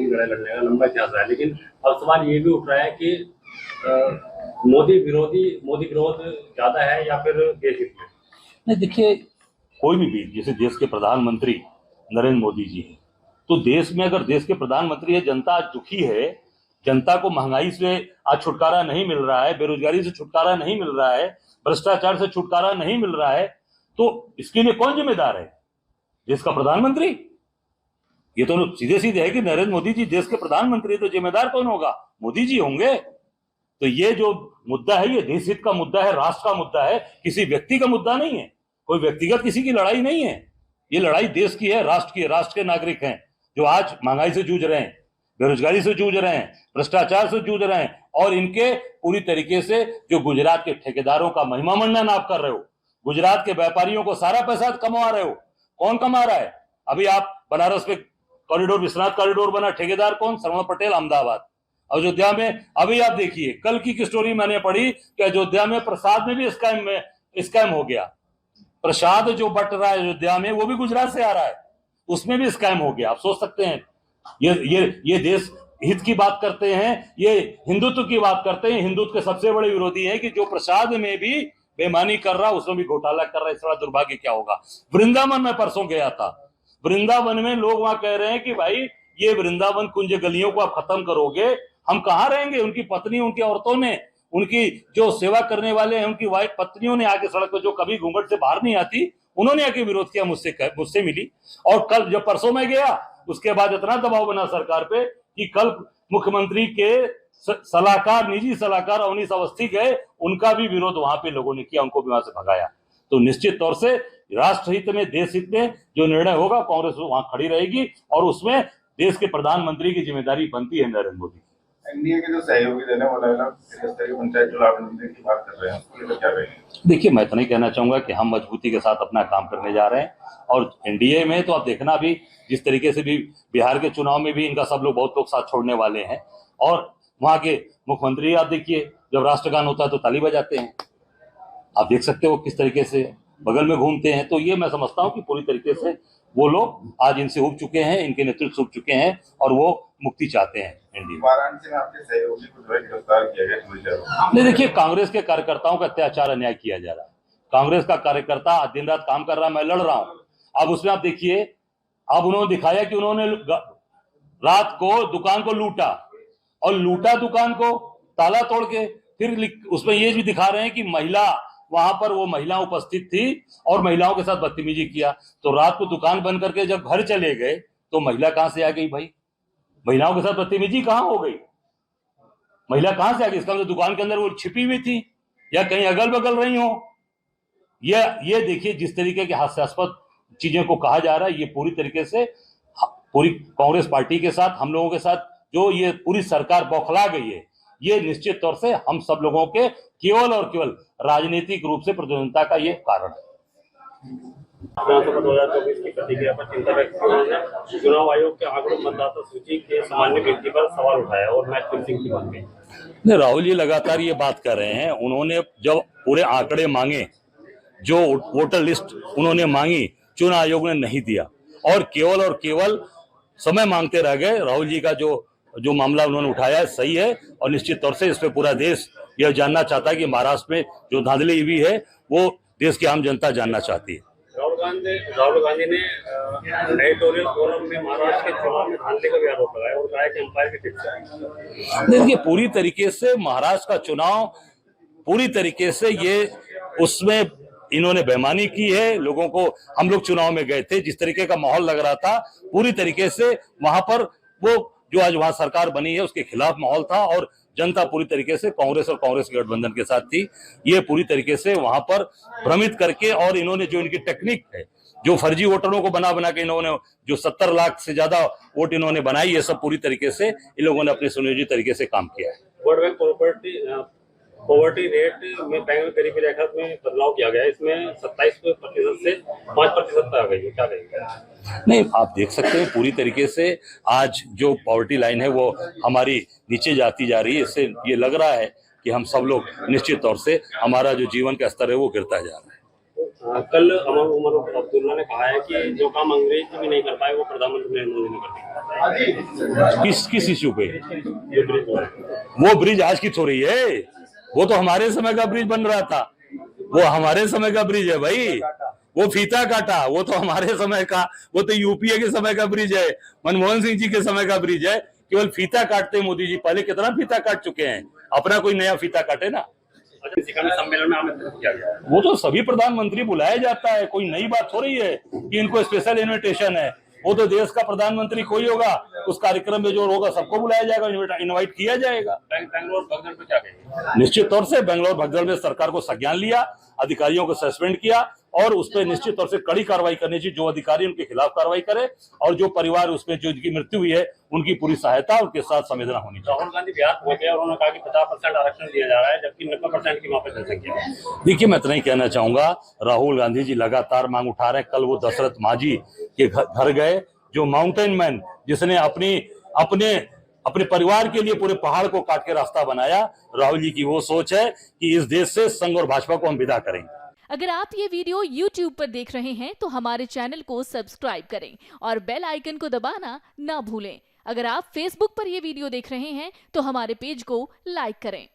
लड़ाई लड़ने का लंबा इतिहास रहा है, लेकिन अब सवाल ये भी उठ रहा है कि मोदी विरोध ज्यादा है या फिर देश हित में? नहीं, देखिए, कोई भी जैसे देश के प्रधानमंत्री नरेंद्र मोदी जी हैं, तो देश में अगर देश के प्रधानमंत्री है, जनता आज दुखी है, जनता को महंगाई से आज छुटकारा नहीं मिल रहा है, बेरोजगारी से छुटकारा नहीं मिल रहा है, भ्रष्टाचार से छुटकारा नहीं मिल रहा है, तो इसके लिए कौन जिम्मेदार है? देश का प्रधानमंत्री। ये तो सीधे सीधे है कि नरेंद्र मोदी जी देश के प्रधानमंत्री, तो जिम्मेदार कौन होगा? मोदी जी होंगे। तो ये जो मुद्दा है, ये देश हित का मुद्दा है, राष्ट्र का मुद्दा है, किसी व्यक्ति का मुद्दा नहीं है, कोई व्यक्तिगत किसी की लड़ाई नहीं है। ये लड़ाई देश की है, राष्ट्र की है, राष्ट्र के नागरिक हैं जो आज महंगाई से जूझ रहे हैं, बेरोजगारी से जूझ रहे हैं, भ्रष्टाचार से जूझ रहे हैं, और इनके पूरी तरीके से जो गुजरात के ठेकेदारों का महिमा मंडन आप कर रहे हो, गुजरात के व्यापारियों को सारा पैसा कमा रहे हो। कौन कमा रहा है? अभी आप बनारस पे कॉरिडोर, विश्वनाथ कॉरिडोर बना, ठेकेदार कौन? श्रवण पटेल, अहमदाबाद। अयोध्या में अभी आप देखिए, कल की स्टोरी मैंने पढ़ी कि अयोध्या में प्रसाद में भी स्कैम हो गया। प्रसाद जो बट रहा है अयोध्या में, वो भी गुजरात से आ रहा है, उसमें भी स्कैम हो गया। आप सोच सकते हैं, ये देश हित की बात करते हैं, ये हिंदुत्व की बात करते हैं। हिंदुत्व के सबसे बड़े विरोधी है कि जो प्रसाद में भी बेईमानी कर रहा, उसमें भी घोटाला कर रहा है। इस बड़ा दुर्भाग्य क्या होगा? वृंदावन में परसों गया था, वृंदावन में लोग वहां कह रहे हैं कि भाई ये वृंदावन कुंज गलियों को आप खत्म करोगे, हम कहां रहेंगे? उनकी पत्नी, उनकी औरतों ने, उनकी जो सेवा करने वाले हैं, उनकी वाइफ पत्नियों ने आके सड़क पर, जो कभी घूंघट से बाहर नहीं आती, उन्होंने आके विरोध किया, मुझसे मिली। और कल जब परसों में गया, उसके बाद इतना दबाव बना सरकार पे कि कल मुख्यमंत्री के सलाहकार, निजी सलाहकार अवनीश अवस्थी गए, उनका भी विरोध वहां पे लोगों ने किया, उनको भी वहां से भगाया। तो निश्चित तौर से राष्ट्र हित में, देश हित में जो निर्णय होगा, कांग्रेस वहां खड़ी रहेगी, और उसमें देश के प्रधानमंत्री की जिम्मेदारी बनती है नरेंद्र मोदी। एनडीए के जो सहयोगी देने वाला पंचायत चुनाव की बात कर रहे हैं, उसको लेकर क्या रहेगा? देखिए, मैं तो नहीं कहना चाहूंगा कि हम मजबूती के साथ अपना काम करने जा रहे हैं, और एनडीए में तो आप देखना भी, जिस तरीके से भी बिहार के चुनाव में भी इनका सब लोग, बहुत लोग साथ छोड़ने वाले हैं। और वहां के मुख्यमंत्री आप देखिए, जब राष्ट्रगान होता है तो ताली बजाते हैं, आप देख सकते हो किस तरीके से बगल में घूमते हैं। तो ये मैं समझता हूँ कि पूरी तरीके से वो लोग आज इनसे उब चुके हैं, इनके नेतृत्व से उब चुके हैं, और वो मुक्ति चाहते हैं एनडीए। वाराणसी में आपके सहयोगी को गिरफ्तार किया गया। नहीं, देखिए, कांग्रेस के कार्यकर्ताओं का अत्याचार, अन्याय किया जा रहा है। कांग्रेस का कार्यकर्ता दिन रात काम कर रहा है, मैं लड़ रहा हूं। अब उसमें आप देखिए, अब उन्होंने दिखाया कि उन्होंने रात को दुकान को लूटा, और लूटा दुकान को ताला तोड़ के, फिर उसमें ये भी दिखा रहे हैं कि महिला, वहां पर वो महिला उपस्थित थी और महिलाओं के साथ बदतमीजी किया। तो रात को दुकान बंद करके जब घर चले गए, तो महिला कहां से आ गई भाई? महिलाओं के साथ बदतमीजी कहां हो गई? महिला कहां से आ गई? इसका मतलब दुकान के अंदर वो छिपी हुई थी या कहीं अगल बगल रही हो। ये देखिए, जिस तरीके के हास्यास्पद चीजें को कहा जा रहा है, ये पूरी तरीके से पूरी कांग्रेस पार्टी के साथ, हम लोगों के साथ जो ये पूरी सरकार बौखला गई है, ये निश्चित तौर से हम सब लोगों के केवल और केवल राजनीतिक रूप से प्रतिद्वंदिता का ये कारण है। 2024 की प्रतिक्रिया पर चिंता व्यक्त की। चुनाव आयोग के आंकड़ों, मतदाता सूची के सामान्य व्यक्ति पर सवाल उठाया और मैच फिक्सिंग की बात कही। राहुल जी लगातार ये बात कर रहे हैं। उन्होंने जब पूरे आंकड़े मांगे, जो वोटर लिस्ट उन्होंने मांगी, चुनाव आयोग ने नहीं दिया, और केवल समय मांगते रह गए। राहुल जी का जो मामला उन्होंने उठाया है सही है, और निश्चित तौर से इस पे पूरा देश यह जानना चाहता है कि महाराष्ट्र में जो धांधली हुई है, वो देश की आम जनता जानना चाहती है। राहुल गांधी ने एडिटोरियल फोरम में महाराष्ट्र के चुनाव में धांधली का भी आरोप लगाया और कहा कि अंपायर की टिप्स। देखिए, पूरी तरीके से महाराष्ट्र का चुनाव, पूरी तरीके से ये उसमें इन्होंने बेईमानी की है। लोगों को, हम लोग चुनाव में गए थे, जिस तरीके का माहौल लग रहा था, पूरी तरीके से वहां पर वो जो आज वहां सरकार बनी है उसके खिलाफ माहौल था, और जनता पूरी तरीके से कांग्रेस और कांग्रेस गठबंधन के साथ थी। ये पूरी तरीके से वहां पर भ्रमित करके, और इन्होंने जो इनकी टेक्निक है, जो फर्जी वोटरों को बना के इन्होंने जो 70 लाख से ज्यादा वोट इन्होंने बनाई, ये सब पूरी तरीके से इन लोगों ने अपने सुनियोजित तरीके से काम किया है। वर्ल्ड बैंक पॉवर्टी रेट में बैंक गरीबी रेखा में बदलाव किया गया है, इसमें 27% से 5% तक आ गई है, क्या कहेंगे? नहीं, आप देख सकते हैं पूरी तरीके से आज जो पॉवर्टी लाइन है वो हमारी नीचे जाती जा रही है। इससे ये लग रहा है कि हम सब लोग निश्चित तौर से, हमारा जो जीवन का स्तर है वो गिरता जा रहा है। कल उमर अब्दुल्ला ने कहा है कि जो काम अंग्रेज भी नहीं कर पाए वो प्रधानमंत्री नरेंद्र मोदी ने कर दिया। किस इश्यू पे? ये ब्रिज हुआ है। वो ब्रिज आज की थोड़ी है, वो तो हमारे समय का ब्रिज बन रहा था, वो हमारे समय का ब्रिज है भाई। वो फीता काटा, वो तो हमारे समय का, वो तो यूपीए के समय का ब्रिज है, मनमोहन सिंह जी के समय का ब्रिज है। केवल फीता काटते मोदी जी, पहले कितना फीता काट चुके हैं, अपना कोई नया फीता काटे ना। सम्मेलन में आमंत्रित किया गया है। वो तो सभी प्रधानमंत्री बुलाया जाता है, कोई नई बात हो रही है कि इनको स्पेशल इन्विटेशन है। वो तो देश का प्रधानमंत्री कोई होगा, उस कार्यक्रम में जो होगा सबको बुलाया जाएगा, इनवाइट किया जाएगा। बेंगलोर भगदड़ पे क्या कहेंगे? निश्चित तौर से बेंगलोर भगदड़ में सरकार को संज्ञान लिया, अधिकारियों को सस्पेंड किया और उस पर निश्चित तौर से कड़ी कार्रवाई करनी चाहिए। जो अधिकारी उनके खिलाफ कार्रवाई करे और जो परिवार उसमें जो जिनकी मृत्यु हुई है उनकी पूरी सहायता उनके साथ संवेदना होनी चाहिए। राहुल गांधी बिहार पहुंचे और उन्होंने कहा कि 50% आरक्षण दिया जा रहा है, जबकि 90% की वहां पर जनसंख्या है। देखिए, मैं इतना ही कहना चाहूंगा, राहुल गांधी जी लगातार मांग उठा रहे हैं। कल वो दशरथ मांझी के घर गए, जो माउंटेन मैन, जिसने अपने परिवार के लिए पूरे पहाड़ को काट के रास्ता बनाया। राहुल जी की वो सोच है कि इस देश से संघ और भाजपा को हम विदा करेंगे। अगर आप ये वीडियो YouTube पर देख रहे हैं तो हमारे चैनल को सब्सक्राइब करें और बेल आइकन को दबाना ना भूलें। अगर आप Facebook पर ये वीडियो देख रहे हैं तो हमारे पेज को लाइक करें।